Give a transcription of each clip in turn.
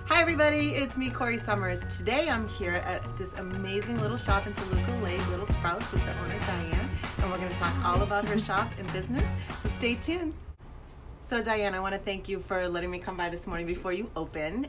Hi everybody, it's me, Corrie Sommers. Today I'm here at this amazing little shop in Toluca Lake, Little Sprouts, with the owner Diane, and we're going to talk all about her shop and business, so stay tuned. So Diane, I want to thank you for letting me come by this morning before you open.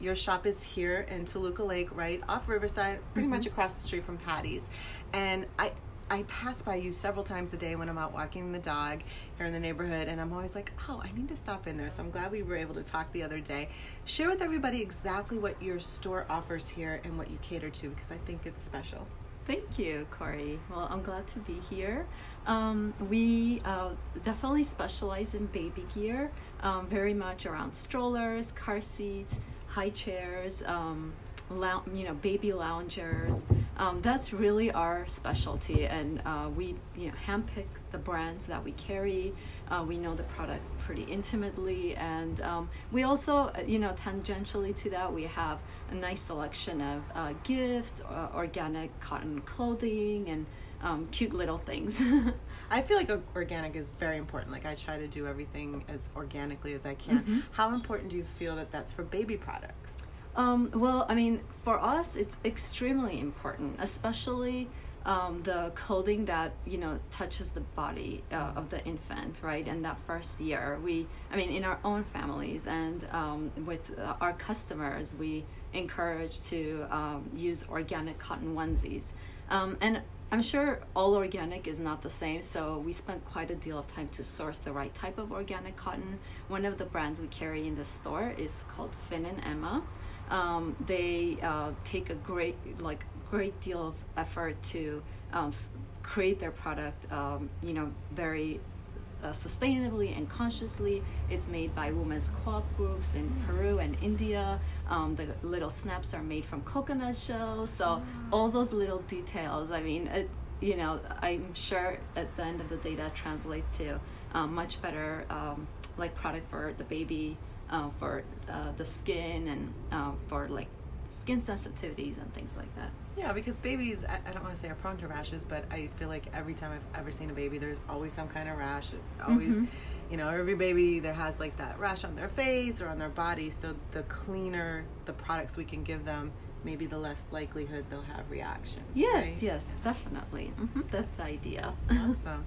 Your shop is here in Toluca Lake, right off Riverside, pretty much across the street from Paty's. And I pass by you several times a day when I'm out walking the dog here in the neighborhood, and I'm always like, oh, I need to stop in there. So I'm glad we were able to talk the other day. Share with everybody exactly what your store offers here and what you cater to, because I think it's special. Thank you, Corrie. Well, I'm glad to be here. We definitely specialize in baby gear, very much around strollers, car seats, high chairs, baby loungers. That's really our specialty, and we handpick the brands that we carry. We know the product pretty intimately, and we also, tangentially to that, we have a nice selection of gifts, organic cotton clothing, and cute little things. I feel like organic is very important. Like, I try to do everything as organically as I can. Mm-hmm. How important do you feel that that's for baby products? Well, I mean, for us, it's extremely important, especially the clothing that, touches the body of the infant, right? And that first year, in our own families and with our customers, we encourage to use organic cotton onesies. And I'm sure all organic is not the same, so we spent quite a deal of time to source the right type of organic cotton. One of the brands we carry in the store is called Finn and Emma. They take a great deal of effort to create their product, very sustainably and consciously. It's made by women's co-op groups in Peru and India. The little snaps are made from coconut shells. So all those little details, I'm sure at the end of the day that translates to much better product for the baby, for the skin, and for skin sensitivities and things like that. Yeah, because babies, I don't want to say are prone to rashes, but I feel like every time I've ever seen a baby, there's always some kind of rash. Always, every baby there has that rash on their face or on their body. So the cleaner the products we can give them, maybe the less likelihood they'll have reactions. Yes, right? Yes, definitely. That's the idea. Awesome.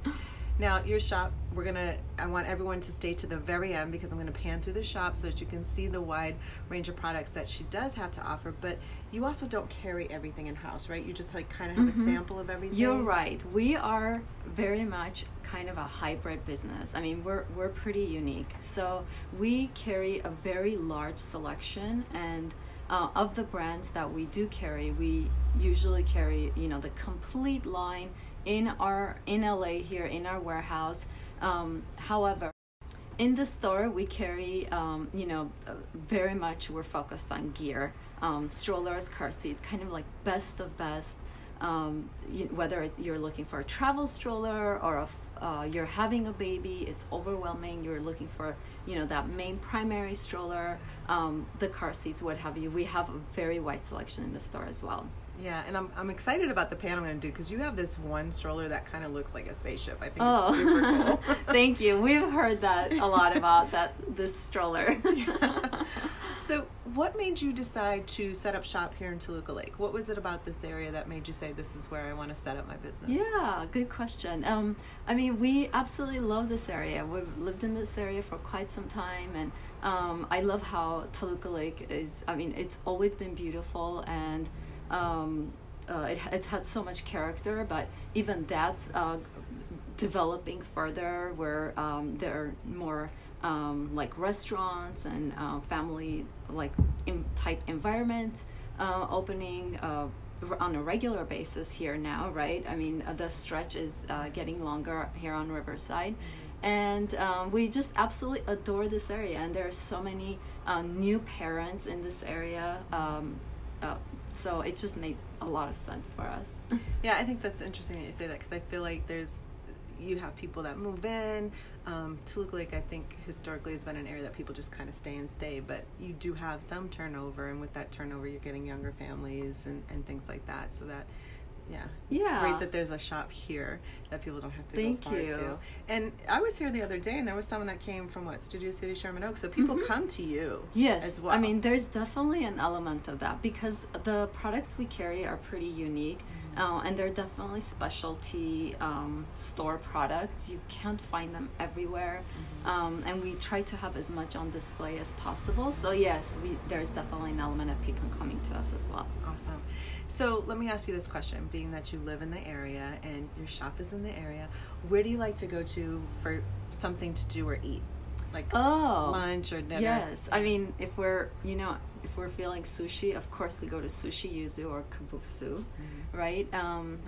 Now, your shop, I want everyone to stay to the very end, because I'm going to pan through the shop so that you can see the wide range of products that she does have to offer. But you also don't carry everything in-house, right? You just kind of have a sample of everything. You're right. We are very much kind of a hybrid business. I mean, we're pretty unique. So we carry a very large selection, and of the brands that we do carry, we usually carry, the complete line in LA here in our warehouse. However, in the store we carry, very much we're focused on gear, strollers, car seats, kind of like best of best. Whether you're looking for a travel stroller or you're having a baby, it's overwhelming, you're looking for that main primary stroller, the car seats, what have you. We have a very wide selection in the store as well. Yeah, and I'm excited about the pan I'm going to do, because you have this one stroller that kind of looks like a spaceship. I think it's super cool. Thank you. We've heard that a lot about this stroller. Yeah. So what made you decide to set up shop here in Toluca Lake? What was it about this area that made you say, this is where I want to set up my business? Yeah, good question. We absolutely love this area. We've lived in this area for quite some time, and I love how Toluca Lake is. It's always been beautiful, and it's had so much character, but even that's developing further, where there are more restaurants and family type environments opening on a regular basis here now, right? The stretch is getting longer here on Riverside, and we just absolutely adore this area, and there are so many new parents in this area. So it just made a lot of sense for us. Yeah, I think that's interesting that you say that, because I feel like you have people that move in. Toluca Lake, I think, historically has been an area that people just kind of stay, but you do have some turnover, and with that turnover, you're getting younger families and things like that. So that Yeah. Yeah. It's great that there's a shop here that people don't have to Thank go far you. to. And I was here the other day, and there was someone that came from Studio City, Sherman Oaks. So people come to you Yes, as well. I mean, there's definitely an element of that because the products we carry are pretty unique, and they're definitely specialty store products. You can't find them everywhere, and we try to have as much on display as possible. So yes, there's definitely an element of people coming to us as well. Awesome. So let me ask you this question. Being that you live in the area and your shop is in the area, where do you like to go to for something to do or eat? Like lunch or dinner? Yes. I mean, if we're feeling sushi, of course we go to Sushi Yuzu or Kabusu, right?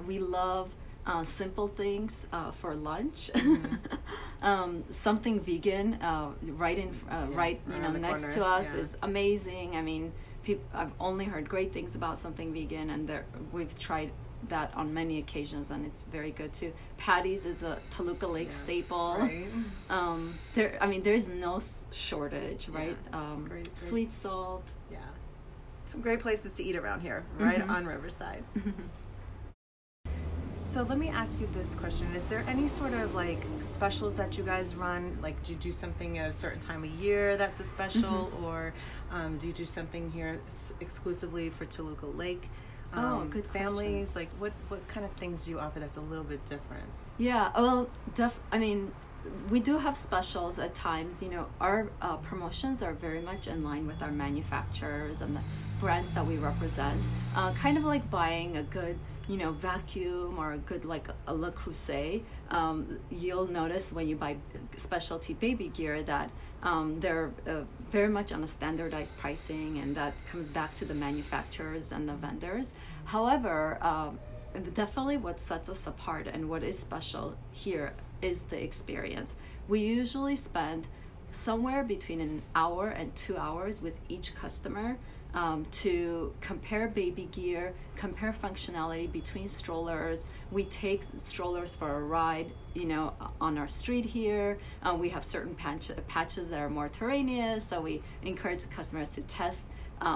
We love simple things for lunch. Something vegan right next to us is amazing. I mean, I've only heard great things about something vegan, and we've tried that on many occasions, and it's very good too. Paty's is a Toluca Lake staple. Right. There's no shortage, right? Great. Sweet salt. Yeah. Some great places to eat around here, right on Riverside. So let me ask you this question. Is there any sort of like specials that you guys run? Like, do you do something at a certain time of year that's a special, or do you do something here exclusively for Toluca Lake? Good families. question. Like, what kind of things do you offer that's a little bit different? Yeah, well, we do have specials at times. Our promotions are very much in line with our manufacturers and the brands that we represent. Kind of like buying a good vacuum or a good like a Le Creuset. You'll notice when you buy specialty baby gear that they're very much on a standardized pricing, and that comes back to the manufacturers and the vendors. However, definitely what sets us apart and what is special here is the experience. We usually spend somewhere between an hour and 2 hours with each customer to compare baby gear, compare functionality between strollers. We take strollers for a ride, on our street here. We have certain patches that are more terraneous, so we encourage the customers to test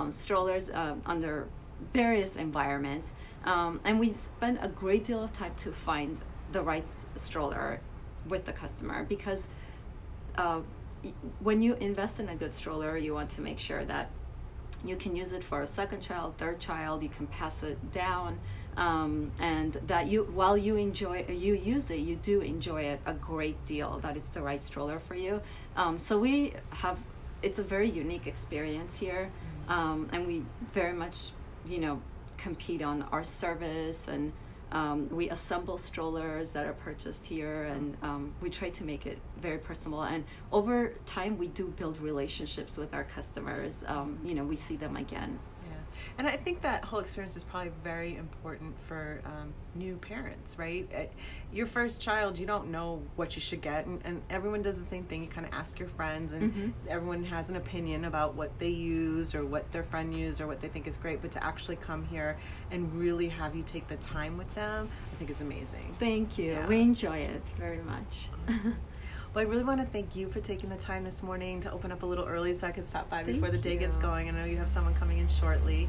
strollers under various environments. And we spend a great deal of time to find the right stroller with the customer, because when you invest in a good stroller, you want to make sure that you can use it for a second child, third child, you can pass it down, and that while you use it, you do enjoy it a great deal, that it's the right stroller for you. So it's a very unique experience here, and we very much, compete on our service, and we assemble strollers that are purchased here, and we try to make it very personal. And over time, we do build relationships with our customers. We see them again. Yeah, and I think that whole experience is probably very important for new parents, right? Your first child, you don't know what you should get, and everyone does the same thing. You kind of ask your friends, and everyone has an opinion about what they use or what their friend used or what they think is great. But to actually come here and really have you take the time with them, I think is amazing. Thank you. Yeah. We enjoy it very much. Well, I really want to thank you for taking the time this morning to open up a little early so I could stop by before the day gets going. I know you have someone coming in shortly.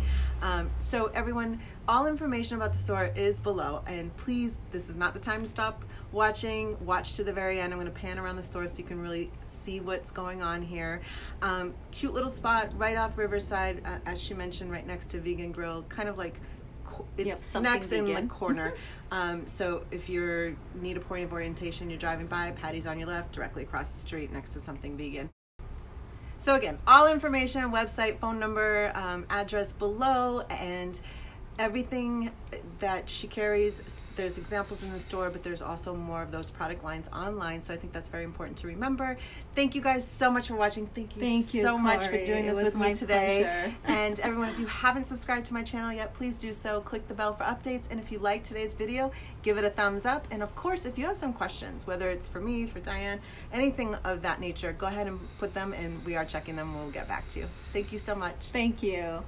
So everyone, all information about the store is below. And please, this is not the time to stop watching. Watch to the very end. I'm going to pan around the store so you can really see what's going on here. Cute little spot right off Riverside, as she mentioned, right next to Vegan Grill, kind of like it's next in the corner. So if you need a point of orientation, you're driving by, Paty's on your left, directly across the street next to something vegan. So again, all information, website, phone number, address below, and everything that she carries. There's examples in the store, but there's also more of those product lines online. So I think that's very important to remember. Thank you guys so much for watching. Thank you so much for doing this with me today. Pleasure. And everyone, if you haven't subscribed to my channel yet, please do so. Click the bell for updates. And if you like today's video, give it a thumbs up. And of course, if you have some questions, whether it's for me, for Diane, anything of that nature, go ahead and put them, and we are checking them. We'll get back to you. Thank you so much. Thank you.